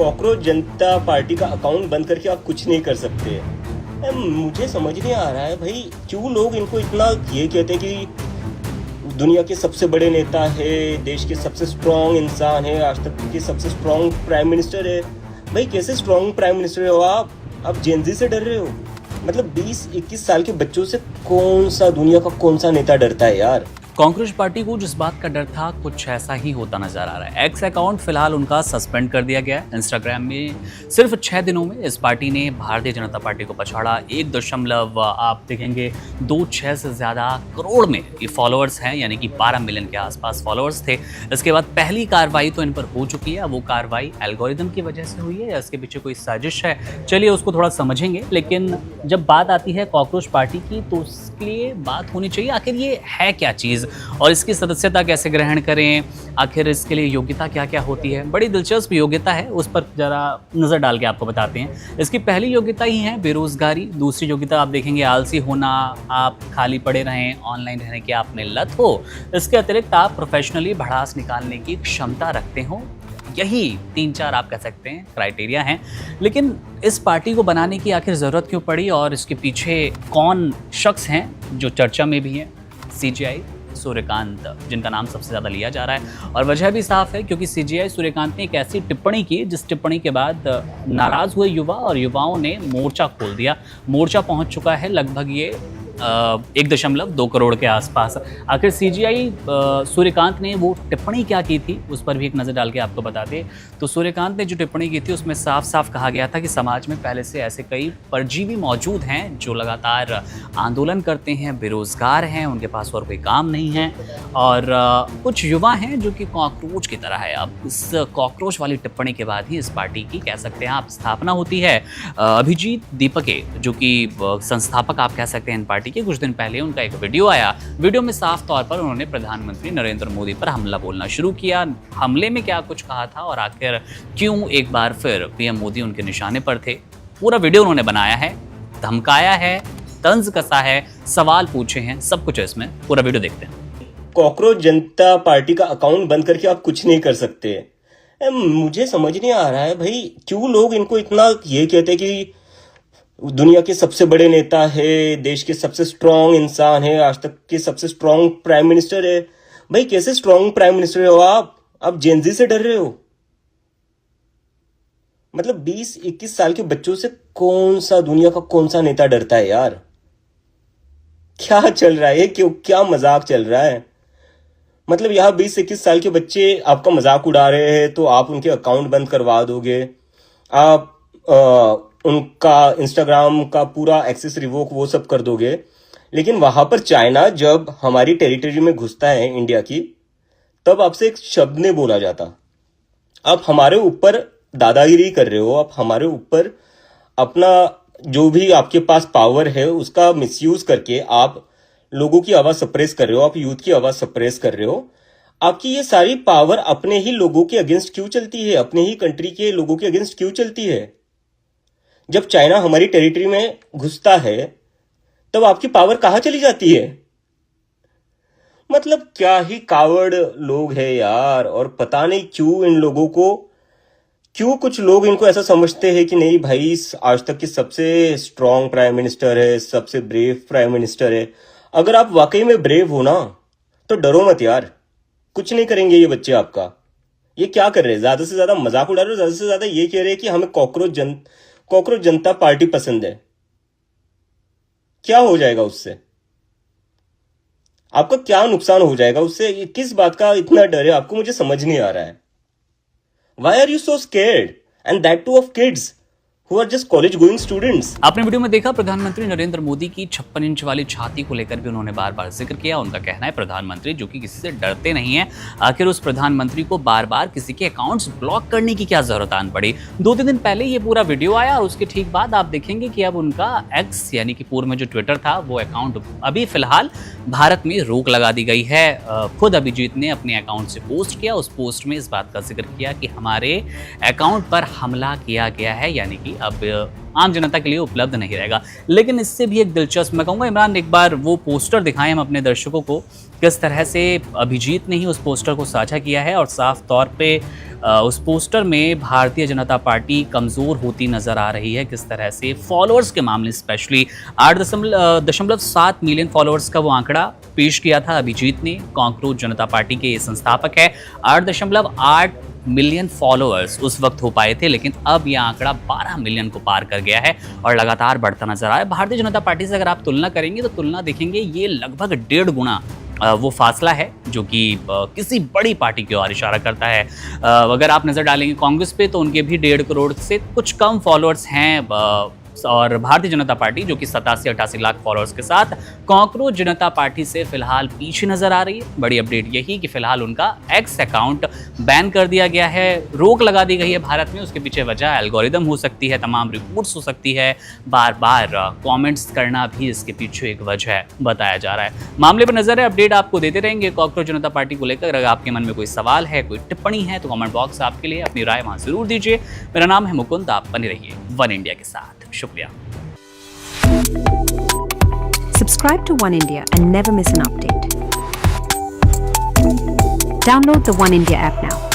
Cockroach जनता party का account बंद करके आप कुछ नहीं कर सकते। मुझे समझ नहीं आ रहा है भाई, क्यों लोग इनको इतना ये कहते हैं कि दुनिया के सबसे बड़े नेता है, देश के सबसे स्ट्रॉन्ग इंसान है, आज तक के सबसे स्ट्रॉन्ग प्राइम मिनिस्टर है। भाई कैसे स्ट्रॉन्ग प्राइम मिनिस्टर हो आप जेनजी से डर रहे हो? मतलब 20-21 साल के बच्चों से दुनिया का कौन सा नेता डरता है यार? कांग्रेस पार्टी को जिस बात का डर था कुछ ऐसा ही होता नजर आ रहा है। एक्स अकाउंट फिलहाल उनका सस्पेंड कर दिया गया है। इंस्टाग्राम में सिर्फ 6 दिनों में इस पार्टी ने भारतीय जनता पार्टी को पछाड़ा। 1 आप देखेंगे 2.6 से ज्यादा करोड़ में ये फॉलोअर्स हैं, यानी कि 12 मिलियन के आसपास फॉलोअर्स थे। इसके बाद पहली कार्रवाई तो इन पर हो चुकी है। वो कार्रवाई एल्गोरिदम की वजह से हुई है या इसके पीछे कोई साजिश है, चलिए उसको थोड़ा समझेंगे। लेकिन जब बात आती है कॉकरोच पार्टी की तो उसके लिए बात होनी चाहिए आखिर ये है क्या चीज़ और इसकी सदस्यता कैसे ग्रहण करें, आखिर इसके लिए योग्यता क्या क्या होती है। बड़ी दिलचस्प योग्यता है, उस पर जरा नज़र डाल के आपको बताते हैं। इसकी पहली योग्यता ही है बेरोजगारी। दूसरी योग्यता आप देखेंगे आलसी होना, आप खाली पड़े रहें, ऑनलाइन रहने की आप में लत हो। इसके अतिरिक्त आप प्रोफेशनली भड़ास निकालने की क्षमता रखते हो। यही 3-4 आप कह सकते हैं क्राइटेरिया हैं। लेकिन इस पार्टी को बनाने की आखिर ज़रूरत क्यों पड़ी और इसके पीछे कौन शख्स हैं जो चर्चा में भी हैं? सीजेआई सूर्यकांत, जिनका नाम सबसे ज़्यादा लिया जा रहा है। और वजह भी साफ है क्योंकि सीजेआई सूर्यकांत ने एक ऐसी टिप्पणी की जिस टिप्पणी के बाद नाराज़ हुए युवा और युवाओं ने मोर्चा खोल दिया। मोर्चा पहुंच चुका है लगभग ये 1.2 करोड़ के आसपास। आखिर सीजेआई सूर्यकांत ने वो टिप्पणी क्या की थी उस पर भी एक नज़र डाल के आपको बता दें। तो सूर्यकांत ने जो टिप्पणी की थी उसमें साफ साफ कहा गया था कि समाज में पहले से ऐसे कई परजीवी मौजूद हैं जो लगातार आंदोलन करते हैं, बेरोजगार हैं, उनके पास और कोई काम नहीं है और कुछ युवा हैं जो कि कॉकरोच की तरह है। अब इस कॉकरोच वाली टिप्पणी के बाद ही इस पार्टी की कह सकते हैं आप स्थापना होती है। अभिजीत दीपके जो कि संस्थापक आप कह सकते हैं इन पार्टी के, कुछ दिन पहले उनका एक वीडियो आया। वीडियो में साफ तौर पर उन्होंने प्रधानमंत्री नरेंद्र मोदी पर हमला बोलना शुरू किया। हमले में क्या कुछ कहा था और आखिर क्यों एक बार फिर पीएम मोदी उनके निशाने पर थे, पूरा वीडियो उन्होंने बनाया है, धमकाया है, तंज कसा है, सवाल पूछे हैं, सब कुछ है इसमें। पूरा वीडियो देखते हैं। कॉकरोच जनता पार्टी का अकाउंट बंद करके आप कुछ नहीं कर सकते। मुझे समझ नहीं आ रहा है भाई, क्यों लोग इनको इतना ये कहते हैं कि दुनिया के सबसे बड़े नेता है, देश के सबसे स्ट्रॉन्ग इंसान है, आज तक के सबसे स्ट्रॉन्ग प्राइम मिनिस्टर है। भाई कैसे स्ट्रॉन्ग प्राइम मिनिस्टर हो आप जेनजी से डर रहे हो? मतलब 20-21 साल के बच्चों से दुनिया का कौन सा नेता डरता है यार? क्या चल रहा है? क्या मजाक चल रहा है? मतलब यहाँ 20-21 साल के बच्चे आपका मजाक उड़ा रहे हैं तो आप उनके अकाउंट बंद करवा दोगे, आप उनका इंस्टाग्राम का पूरा एक्सेस रिवोक वो सब कर दोगे। लेकिन वहां पर चाइना जब हमारी टेरिटरी में घुसता है इंडिया की, तब आपसे एक शब्द नहीं बोला जाता। आप हमारे ऊपर दादागिरी कर रहे हो, आप हमारे ऊपर अपना जो भी आपके पास पावर है उसका मिसयूज करके आप लोगों की आवाज सप्रेस कर रहे हो, आप यूथ की आवाज सप्रेस कर रहे हो। आपकी ये सारी पावर अपने ही लोगों के अगेंस्ट क्यों चलती है? अपने ही कंट्री के लोगों के अगेंस्ट क्यों चलती है? जब चाइना हमारी टेरिटरी में घुसता है तब आपकी पावर कहां चली जाती है? मतलब क्या ही कावड़ लोग हैं यार। और पता नहीं क्यों कुछ लोग इनको ऐसा समझते हैं कि नहीं भाई आज तक की सबसे स्ट्रॉन्ग प्राइम मिनिस्टर है, सबसे ब्रेव प्राइम मिनिस्टर है। अगर आप वाकई में ब्रेव हो ना तो डरो मत यार, कुछ नहीं करेंगे ये बच्चे आपका। ये क्या कर रहे हैं? ज्यादा से ज्यादा मजाक उड़ा रहे हो, ज्यादा से ज्यादा ये कह रहे हैं कि हमें कॉकरोच जनता पार्टी पसंद है। क्या हो जाएगा उससे? आपका क्या नुकसान हो जाएगा उससे? किस बात का इतना डर है आपको? मुझे समझ नहीं आ रहा है। Why are you so scared? And that too of kids who are just college going students. आपने वीडियो में देखा प्रधानमंत्री नरेंद्र मोदी की 56 इंच वाली छाती को लेकर भी उन्होंने बार बार जिक्र किया। उनका कहना है प्रधानमंत्री जो कि किसी से डरते नहीं है, आखिर उस प्रधानमंत्री को बार बार किसी के अकाउंट्स ब्लॉक करने की क्या जरूरत आन पड़ी। 2-3 दिन पहले ये पूरा वीडियो आया और उसके ठीक बाद आप देखेंगे कि अब उनका एक्स यानी कि पूर्व में जो ट्विटर था वो अकाउंट अभी फिलहाल भारत में रोक लगा दी गई है। खुद अभिजीत ने अपने अकाउंट से पोस्ट किया, उस पोस्ट में इस बात का जिक्र किया कि हमारे अकाउंट पर हमला किया गया है, यानी कि अब आम जनता के लिए उपलब्ध नहीं रहेगा। लेकिन इससे भी एक दिलचस्प, मैं कहूँगा इमरान एक बार वो पोस्टर दिखाएं हम अपने दर्शकों को, किस तरह से अभिजीत ने ही उस पोस्टर को साझा किया है और साफ तौर पे उस पोस्टर में भारतीय जनता पार्टी कमज़ोर होती नज़र आ रही है। किस तरह से फॉलोअर्स के मामले स्पेशली 8.7 मिलियन फॉलोअर्स का वो आंकड़ा पेश किया था अभिजीत ने, कॉकरोच जनता पार्टी के ये संस्थापक है। 8.8 मिलियन फॉलोअर्स उस वक्त हो पाए थे, लेकिन अब यह आंकड़ा 12 मिलियन को पार कर गया है और लगातार बढ़ता नजर आ रहा है। भारतीय जनता पार्टी से अगर आप तुलना करेंगे तो तुलना देखेंगे ये लगभग 1.5 गुना वो फासला है जो कि किसी बड़ी पार्टी की ओर इशारा करता है। अगर आप नज़र डालेंगे कांग्रेस पे तो उनके भी 1.5 करोड़ से कुछ कम फॉलोअर्स हैं, और भारतीय जनता पार्टी जो कि 87-88 लाख फॉलोअर्स के साथ कॉकरोच जनता पार्टी से फिलहाल पीछे नजर आ रही है। बड़ी अपडेट यही कि फिलहाल उनका एक्स अकाउंट बैन कर दिया गया है, रोक लगा दी गई है भारत में। उसके पीछे वजह एल्गोरिदम हो सकती है, तमाम रिपोर्ट्स हो सकती है, बार बार कमेंट्स करना भी इसके पीछे एक वजह बताया जा रहा है। मामले पर नजर है, अपडेट आपको देते रहेंगे कॉकरोच जनता पार्टी को लेकर। अगर आपके मन में कोई सवाल है, कोई टिप्पणी है तो कमेंट बॉक्स आपके लिए, अपनी राय वहां जरूर दीजिए। मेरा नाम है मुकुंद, आप बने रहिए वन इंडिया के साथ। शुक्रिया। Subscribe to One India and never miss an update. Download the One India app now.